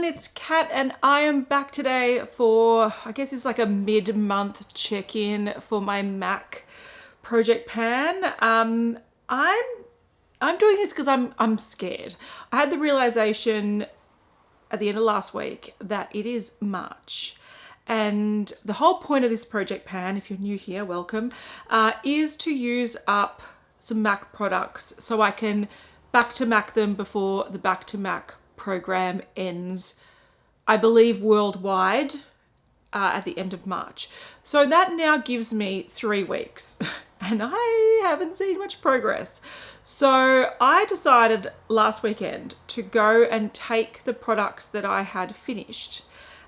it's Kat and I am back today for, I guess it's like a mid-month check-in for my MAC project pan. I'm doing this because I'm scared. I had the realization at the end of last week that it is March. And the whole point of this project pan, if you're new here, welcome, is to use up some MAC products so I can back to MAC them before the back to MAC program ends, I believe worldwide, at the end of March. So that now gives me 3 weeks and I haven't seen much progress. So I decided last weekend to go and take the products that I had finished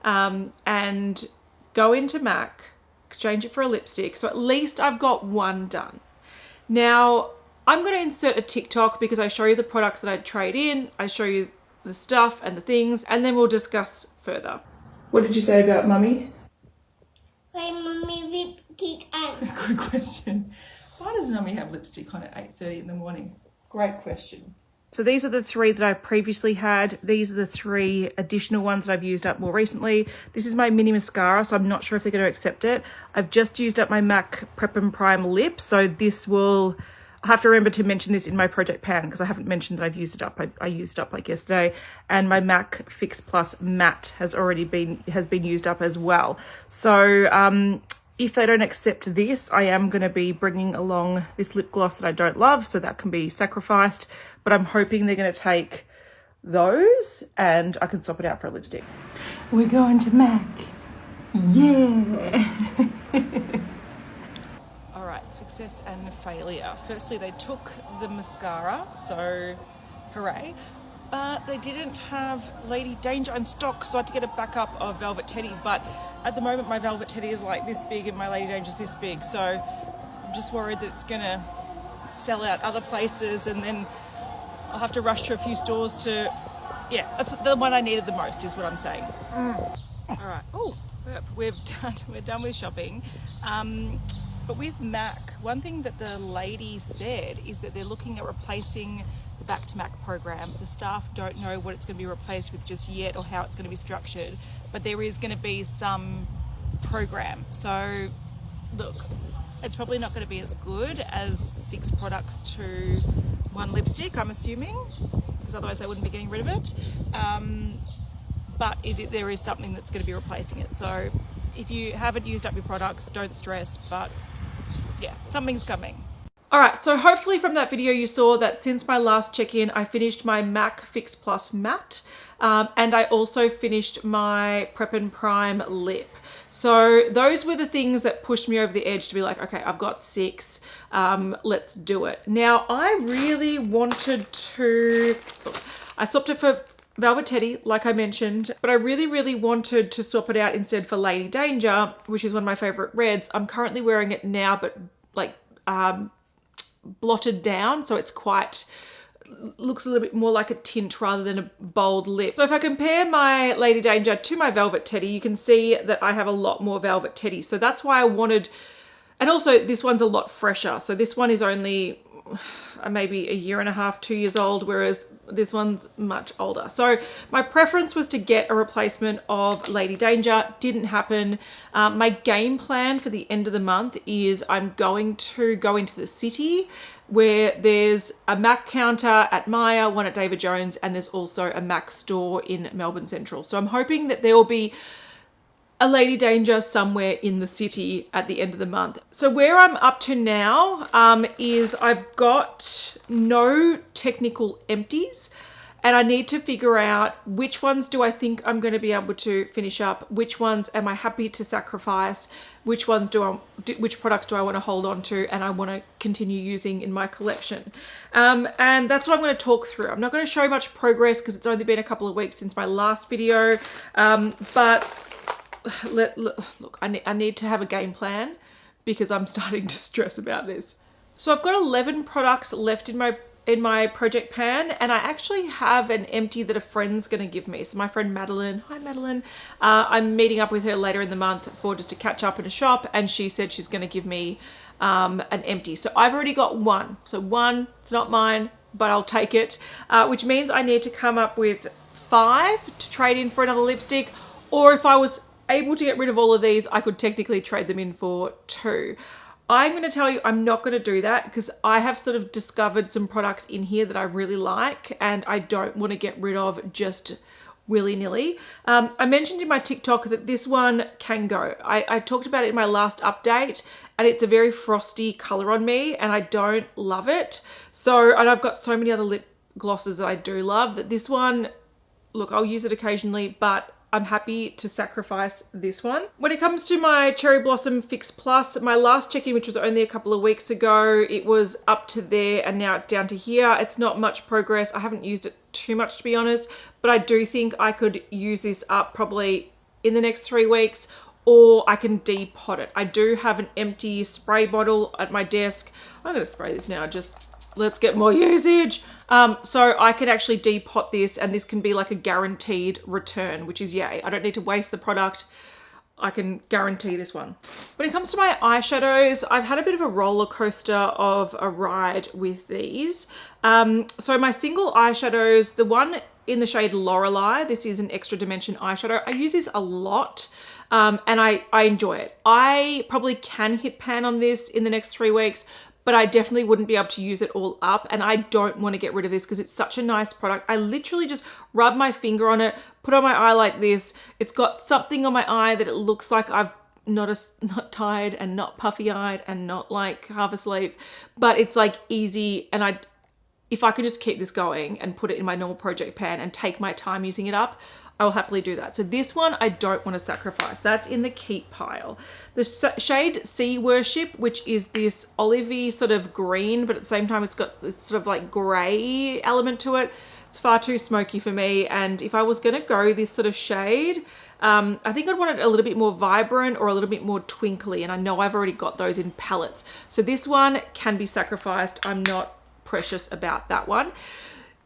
and go into MAC, exchange it for a lipstick. So at least I've got one done. Now I'm going to insert a TikTok because I show you the products that I trade in, I show you the stuff and the things, and then we'll discuss further. What did you say about Mummy? Why Mummy lipstick on? Good question. Why does Mummy have lipstick on at 8:30 in the morning? Great question. So these are the 3 that I previously had. These are the 3 additional ones that I've used up more recently. This is my mini mascara, so I'm not sure if they're going to accept it. I've just used up my MAC Prep and Prime lip, so this will... I have to remember to mention this in my project pan because I haven't mentioned that I've used it up. I used it up like yesterday, and my MAC Fix Plus matte has been used up as well. So if they don't accept this, I am going to be bringing along this lip gloss that I don't love, so that can be sacrificed. But I'm hoping they're going to take those, and I can swap it out for a lipstick. We're going to MAC. Yeah. Success and failure. Firstly, they took the mascara, so hooray, but they didn't have Lady Danger in stock, so I had to get a backup of Velvet Teddy. But at the moment my Velvet Teddy is like this big and my Lady Danger's this big, so I'm just worried that it's gonna sell out other places and then I'll have to rush to a few stores to, yeah, that's the one I needed the most is what I'm saying. All right, oh, we're done with shopping. But with MAC, one thing that the lady said is that they're looking at replacing the Back to MAC program. The staff don't know what it's going to be replaced with just yet or how it's going to be structured, but there is going to be some program. So look, it's probably not going to be as good as 6 products to 1 lipstick, I'm assuming, because otherwise they wouldn't be getting rid of it. But there is something that's going to be replacing it. So if you haven't used up your products, don't stress, but yeah, something's coming. All right, so hopefully from that video you saw that since my last check-in, I finished my MAC Fix Plus matte, and I also finished my Prep and Prime lip. So those were the things that pushed me over the edge to be like, okay, I've got 6, let's do it. Now, I really wanted to, I swapped it for Velvet Teddy, like I mentioned, but I really wanted to swap it out instead for Lady Danger, which is one of my favorite reds. I'm currently wearing it now, but like blotted down, so it's quite, looks a little bit more like a tint rather than a bold lip. So if I compare my Lady Danger to my Velvet Teddy, you can see that I have a lot more Velvet Teddy. So that's why I wanted, and also this one's a lot fresher. So this one is only maybe 1.5 to 2 years old, whereas this one's much older. So my preference was to get a replacement of Lady Danger. Didn't happen. My game plan for the end of the month is I'm going to go into the city where there's a MAC counter at Maya, one at David Jones, and there's also a MAC store in Melbourne Central. So I'm hoping that there will be a Lady Danger somewhere in the city at the end of the month. So where I'm up to now is I've got no technical empties, and I need to figure out which ones do I think I'm going to be able to finish up, which ones am I happy to sacrifice, which products do I want to hold on to and I want to continue using in my collection. And that's what I'm going to talk through. I'm not going to show much progress because it's only been a couple of weeks since my last video, but look, I need to have a game plan because I'm starting to stress about this. So I've got 11 products left in my project pan, and I actually have an empty that a friend's going to give me. So my friend Madeline, hi Madeline, I'm meeting up with her later in the month for just to catch up in a shop, and she said she's going to give me an empty. So I've already got 1. So 1, it's not mine, but I'll take it, which means I need to come up with 5 to trade in for another lipstick, or if I was able to get rid of all of these, I could technically trade them in for 2. I'm going to tell you I'm not going to do that because I have sort of discovered some products in here that I really like and I don't want to get rid of just willy-nilly. I mentioned in my TikTok that this one can go. I talked about it in my last update and it's a very frosty color on me and I don't love it. So, and I've got so many other lip glosses that I do love that this one, look, I'll use it occasionally, but I'm happy to sacrifice this one. When it comes to my Cherry Blossom Fix Plus, my last check-in, which was only a couple of weeks ago, it was up to there and now it's down to here. It's not much progress. I haven't used it too much, to be honest, but I do think I could use this up probably in the next 3 weeks, or I can depot it. I do have an empty spray bottle at my desk. I'm gonna spray this now, just let's get more usage. So I can actually depot this and this can be like a guaranteed return, which is yay. I don't need to waste the product. I can guarantee this one. When it comes to my eyeshadows, I've had a bit of a roller coaster of a ride with these. So my single eyeshadows, the one in the shade Lorelei, this is an extra dimension eyeshadow. I use this a lot and I enjoy it. I probably can hit pan on this in the next 3 weeks, but I definitely wouldn't be able to use it all up and I don't want to get rid of this because it's such a nice product. I literally just rub my finger on it, put on my eye like this. It's got something on my eye that it looks like I've not tired and not puffy-eyed and not like half asleep, but it's like easy. And if I could just keep this going and put it in my normal project pan and take my time using it up, I will happily do that. So this one I don't want to sacrifice. That's in the keep pile. The shade Sea Worship, which is this olivey sort of green, but at the same time it's got this sort of like gray element to it. It's far too smoky for me. And if I was going to go this sort of shade, I think I'd want it a little bit more vibrant or a little bit more twinkly. And I know I've already got those in palettes. So this one can be sacrificed. I'm not precious about that one.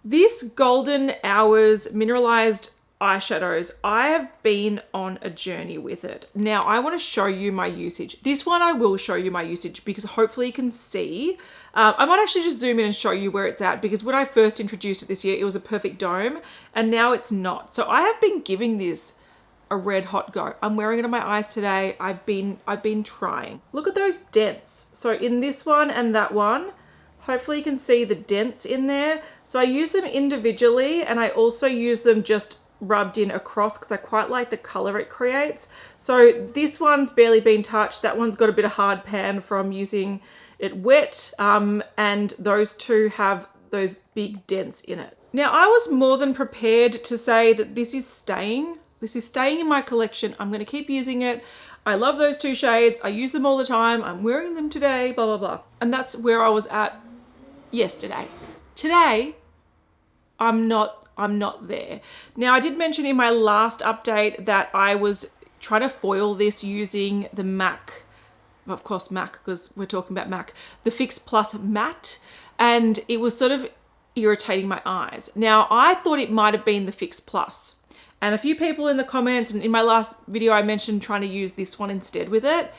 This Golden Hours Mineralized eyeshadows, I have been on a journey with it. Now I want to show you my usage. This one I will show you my usage because hopefully you can see. I might actually just zoom in and show you where it's at because when I first introduced it this year, it was a perfect dome and now it's not. So I have been giving this a red hot go. I'm wearing it on my eyes today. I've been trying. Look at those dents. So in this one and that one, hopefully you can see the dents in there. So I use them individually and I also use them just rubbed in across because I quite like the color it creates. So this one's barely been touched. That one's got a bit of hard pan from using it wet. And those two have those big dents in it. Now I was more than prepared to say that this is staying. This is staying in my collection. I'm going to keep using it. I love those 2 shades. I use them all the time. I'm wearing them today, blah, blah, blah. And that's where I was at yesterday. Today, I'm not there. Now I did mention in my last update that I was trying to foil this using the MAC, of course MAC because we're talking about MAC, the Fix Plus Matte, and it was sort of irritating my eyes. Now I thought it might have been the Fix Plus, and a few people in the comments and in my last video I mentioned trying to use this one instead with it.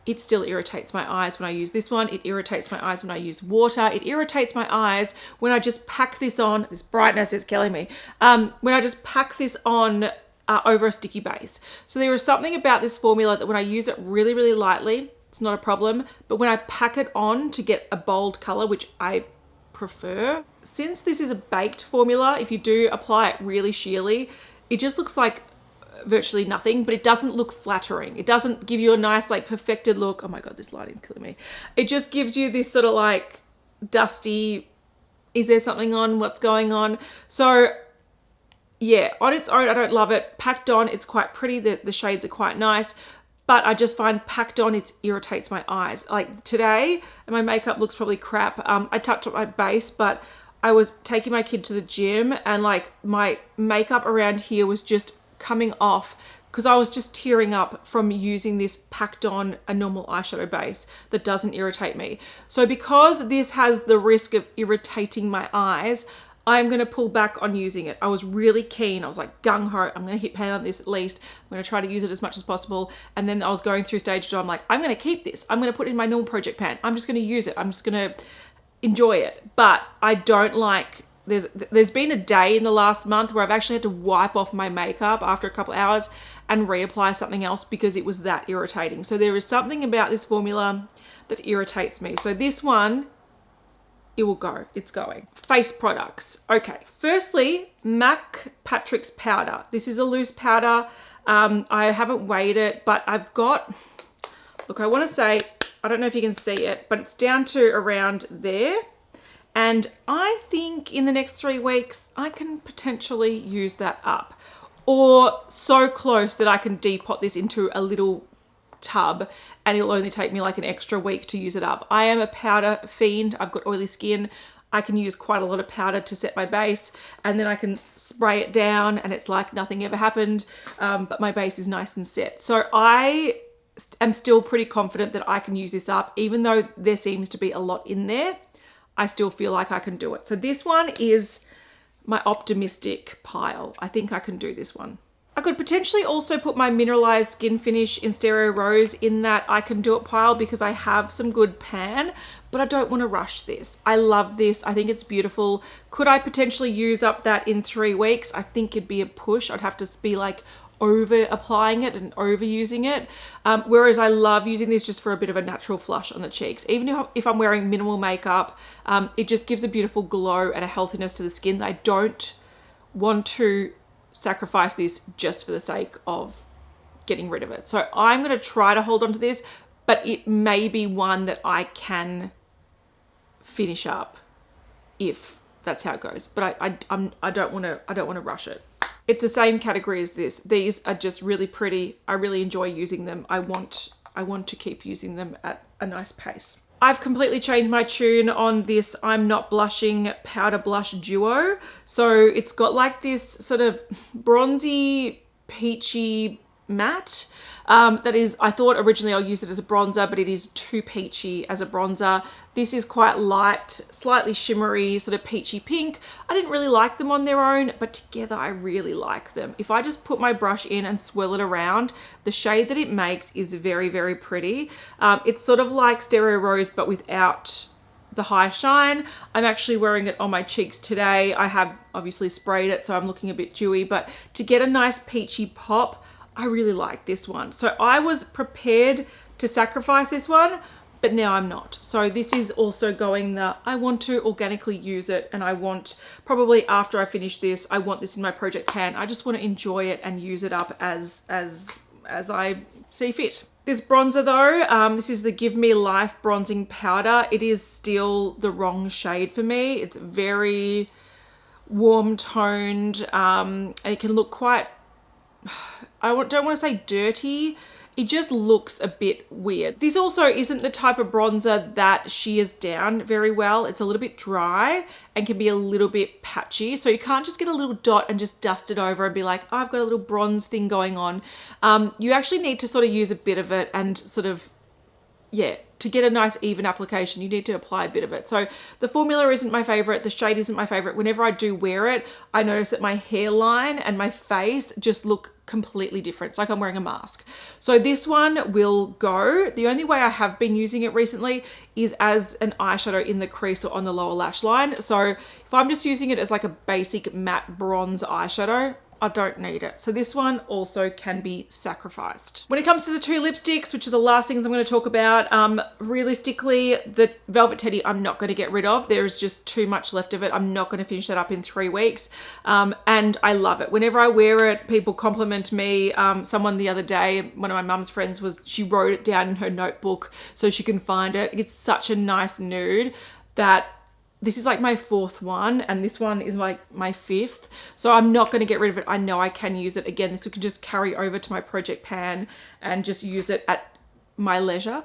It still irritates my eyes when I use this one. It irritates my eyes when I use water. It irritates my eyes when I just pack this on. This brightness is killing me. When I just pack this on over a sticky base. So there is something about this formula that when I use it really, really lightly, it's not a problem. But when I pack it on to get a bold color, which I prefer, since this is a baked formula, if you do apply it really sheerly, it just looks like virtually nothing, but it doesn't look flattering. It doesn't give you a nice like perfected look. Oh my God, this lighting's killing me. It just gives you this sort of like dusty, is there something on, what's going on? So yeah, on its own, I don't love it. Packed on, it's quite pretty. The shades are quite nice, but I just find packed on, it irritates my eyes. Like today, and my makeup looks probably crap. I touched up my base, but I was taking my kid to the gym and like my makeup around here was just coming off because I was just tearing up from using this packed on a normal eyeshadow base that doesn't irritate me. So because this has the risk of irritating my eyes, I'm going to pull back on using it. I was really keen. I was like gung-ho. I'm going to hit pan on this at least. I'm going to try to use it as much as possible. And then I was going through stage 2. I'm like, I'm going to keep this. I'm going to put it in my normal project pan. I'm just going to use it. I'm just going to enjoy it. But I don't like there's been a day in the last month where I've actually had to wipe off my makeup after a couple of hours and reapply something else because it was that irritating. So there is something about this formula that irritates me. So this one, it will go, it's going. Face products. Okay, firstly, MAC Patrick's powder. This is a loose powder. I haven't weighed it, but I've got, look, I want to say, I don't know if you can see it, but it's down to around there. And I think in the next 3 weeks, I can potentially use that up, or so close that I can depot this into a little tub and it'll only take me like an extra week to use it up. I am a powder fiend. I've got oily skin. I can use quite a lot of powder to set my base, and then I can spray it down and it's like nothing ever happened, but my base is nice and set. So I am still pretty confident that I can use this up, even though there seems to be a lot in there. I still feel like I can do it. So this one is my optimistic pile. I think I can do this one. I could potentially also put my Mineralized Skin Finish in Stereo Rose in that I can do it pile because I have some good pan, but I don't want to rush this. I love this. I think it's beautiful. Could I potentially use up that in 3 weeks? I think it'd be a push. I'd have to be like over applying it and overusing it. Whereas I love using this just for a bit of a natural flush on the cheeks. Even if I'm wearing minimal makeup, it just gives a beautiful glow and a healthiness to the skin. I don't want to sacrifice this just for the sake of getting rid of it. So I'm going to try to hold on to this, but it may be one that I can finish up if that's how it goes. But I don't want to rush it. It's the same category as this. These are just really pretty. I really enjoy using them. I want to keep using them at a nice pace. I've completely changed my tune on this I'm Not Blushing Powder Blush Duo. So it's got like this sort of bronzy, peachy matte. That is, I thought originally I'll use it as a bronzer, but it is too peachy as a bronzer. This is quite light, slightly shimmery, sort of peachy pink. I didn't really like them on their own, but together I really like them. If I just put my brush in and swirl it around, the shade that it makes is very, very pretty. It's sort of like Stereo Rose, but without the high shine. I'm actually wearing it on my cheeks today. I have obviously sprayed it, so I'm looking a bit dewy, but to get a nice peachy pop, I really like this one. So I was prepared to sacrifice this one, but now I'm not. So this is also going the, I want to organically use it, and I want, probably after I finish this, I want this in my project pan. I just want to enjoy it and use it up as I see fit. This bronzer though, this is the Give Me Life bronzing powder. It is still the wrong shade for me. It's very warm toned, and it can look quite, I don't want to say dirty. It just looks a bit weird. This also isn't the type of bronzer that shears down very well. It's a little bit dry and can be a little bit patchy. So you can't just get a little dot and just dust it over and be like, oh, I've got a little bronze thing going on. You actually need to sort of use a bit of it and sort of, yeah, to get a nice even application, you need to apply a bit of it. So the formula isn't my favorite. The shade isn't my favorite. Whenever I do wear it, I notice that my hairline and my face just look completely different. It's like I'm wearing a mask. So this one will go. The only way I have been using it recently is as an eyeshadow in the crease or on the lower lash line. So if I'm just using it as like a basic matte bronze eyeshadow, I don't need it. So this one also can be sacrificed. When it comes to the 2 lipsticks, which are the last things I'm going to talk about, realistically, the Velvet Teddy I'm not going to get rid of. There's just too much left of it. I'm not going to finish that up in 3 weeks. And I love it. Whenever I wear it, people compliment me. Someone the other day, one of my mum's friends, she wrote it down in her notebook so she can find it. It's such a nice nude that this is like my 4th one, and this one is like my 5th. So I'm not going to get rid of it. I know I can use it. Again, this can just carry over to my project pan and just use it at my leisure.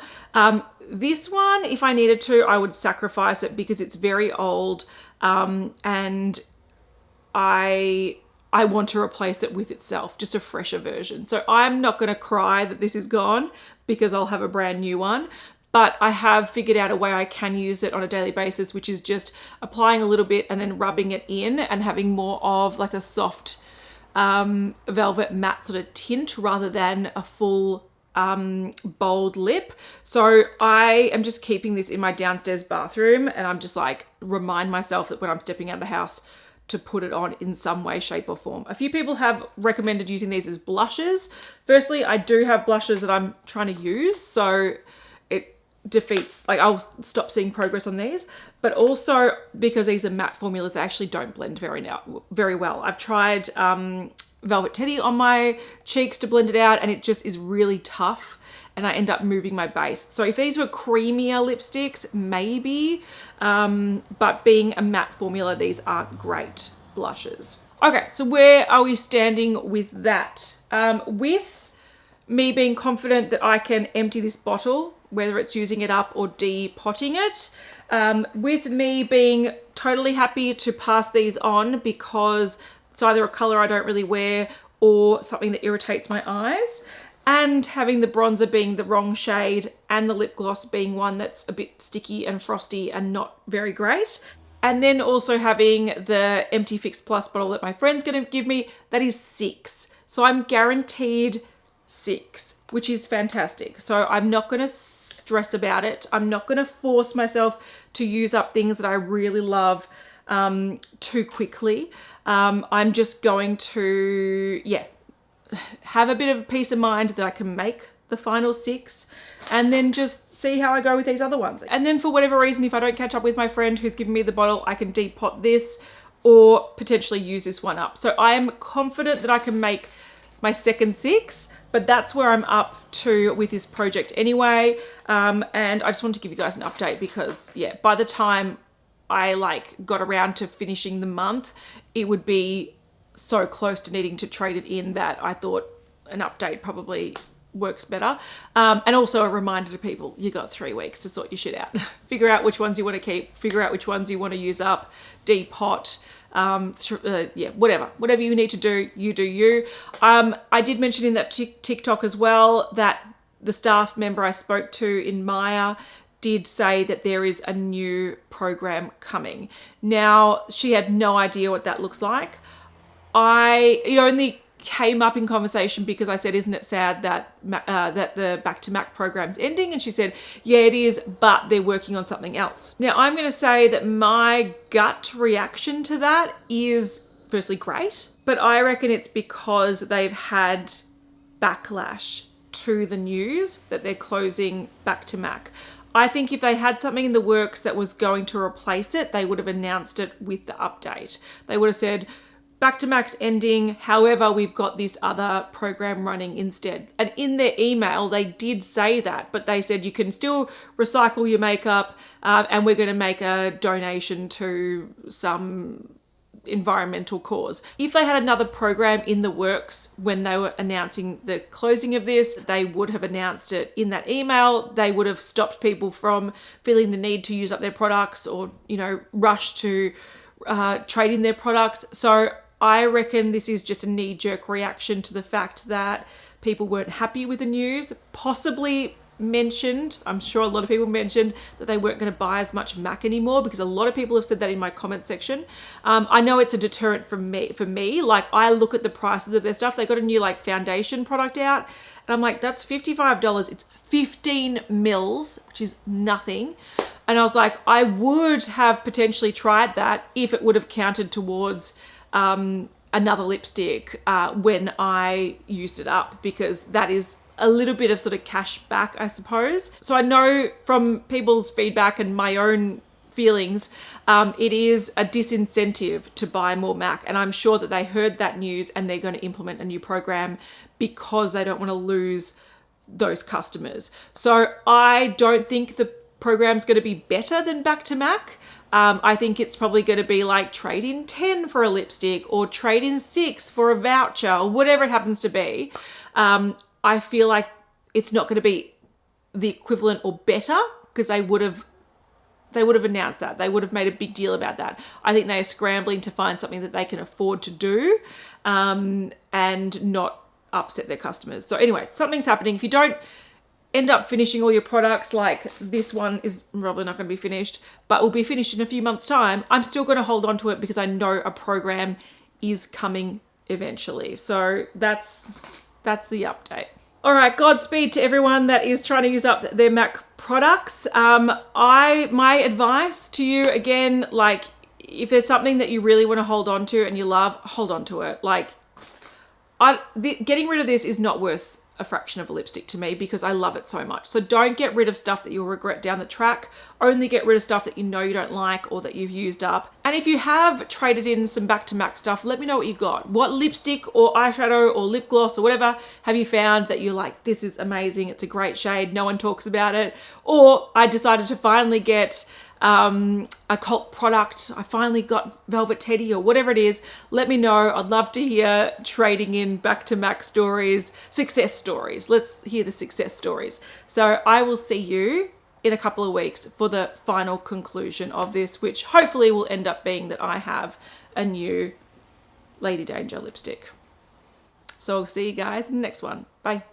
This one, if I needed to, I would sacrifice it because it's very old, and I want to replace it with itself, just a fresher version. So I'm not going to cry that this is gone because I'll have a brand new one. But I have figured out a way I can use it on a daily basis, which is just applying a little bit and then rubbing it in and having more of like a soft velvet matte sort of tint rather than a full bold lip. So I am just keeping this in my downstairs bathroom, and I'm just like remind myself that when I'm stepping out of the house to put it on in some way, shape or form. A few people have recommended using these as blushes. Firstly, I do have blushes that I'm trying to use, so it defeats, like I'll stop seeing progress on these, but also because these are matte formulas, they actually don't blend very well. I've tried Velvet Teddy on my cheeks to blend it out, and it just is really tough, and I end up moving my base. So if these were creamier lipsticks, maybe, but being a matte formula, these aren't great blushes. Okay, so where are we standing with that? With me being confident that I can empty this bottle, whether it's using it up or depotting it, with me being totally happy to pass these on because it's either a color I don't really wear or something that irritates my eyes, and having the bronzer being the wrong shade and the lip gloss being one that's a bit sticky and frosty and not very great. And then also having the empty Fix Plus bottle that my friend's gonna give me, that is 6. So I'm guaranteed 6, which is fantastic. So I'm not gonna stress about it. I'm not gonna force myself to use up things that I really love too quickly. I'm just going to, have a bit of peace of mind that I can make the final 6 and then just see how I go with these other ones. And then for whatever reason, if I don't catch up with my friend who's given me the bottle, I can depot this or potentially use this one up. So I am confident that I can make my second 6, but that's where I'm up to with this project anyway. And I just wanted to give you guys an update because by the time I got around to finishing the month, it would be so close to needing to trade it in that I thought an update probably works better. And also a reminder to people, you got 3 weeks to sort your shit out. Figure out which ones you want to keep, figure out which ones you want to use up, depot, whatever you need to do, you do you. I did mention in that TikTok as well that the staff member I spoke to in Maya did say that there is a new program coming. Now, she had no idea what that looks like. It only came up in conversation because I said, isn't it sad that that the Back to Mac program's ending? And she said, yeah, it is, but they're working on something else. Now, I'm going to say that my gut reaction to that is firstly great, but I reckon it's because they've had backlash to the news that they're closing Back to Mac. I think if they had something in the works that was going to replace it, they would have announced it with the update. They would have said, Back to Mac's ending, however, we've got this other program running instead. And in their email, they did say that, but they said you can still recycle your makeup and we're going to make a donation to some environmental cause. If they had another program in the works when they were announcing the closing of this, they would have announced it in that email. They would have stopped people from feeling the need to use up their products or, rush to trade in their products. So I reckon this is just a knee-jerk reaction to the fact that people weren't happy with the news, possibly mentioned, I'm sure a lot of people mentioned that they weren't going to buy as much MAC anymore, because a lot of people have said that in my comment section. I know it's a deterrent for me. Like, I look at the prices of their stuff. They got a new foundation product out and I'm like, that's $55. It's 15 mils, which is nothing. And I was like, I would have potentially tried that if it would have counted towards another lipstick when I used it up, because that is a little bit of sort of cash back, I suppose. So I know from people's feedback and my own feelings, it is a disincentive to buy more MAC, and I'm sure that they heard that news and they're going to implement a new program because they don't want to lose those customers. So I don't think the program's going to be better than Back to Mac. I think it's probably going to be like trade in 10 for a lipstick or trade in 6 for a voucher or whatever it happens to be. I feel like it's not going to be the equivalent or better, because they would have announced that. They would have made a big deal about that. I think they are scrambling to find something that they can afford to do and not upset their customers. So anyway, something's happening. If you don't end up finishing all your products, like this one is probably not going to be finished, but will be finished in a few months' time, I'm still going to hold on to it because I know a program is coming eventually. So that's the update. All right, Godspeed to everyone that is trying to use up their MAC products. My advice to you, again, like, if there's something that you really want to hold on to and you love, hold on to it. Like, getting rid of this is not worth a fraction of a lipstick to me because I love it so much. So don't get rid of stuff that you'll regret down the track. Only get rid of stuff that you know you don't like or that you've used up. And if you have traded in some back to MAC stuff, let me know what you got. What lipstick or eyeshadow or lip gloss or whatever have you found that you're like, this is amazing, it's a great shade, no one talks about it. Or I decided to finally get a cult product. I finally got Velvet Teddy or whatever it is. Let me know. I'd love to hear trading in back to MAC stories, success stories. Let's hear the success stories. So I will see you in a couple of weeks for the final conclusion of this, which hopefully will end up being that I have a new Lady Danger lipstick. So I'll see you guys in the next one. Bye.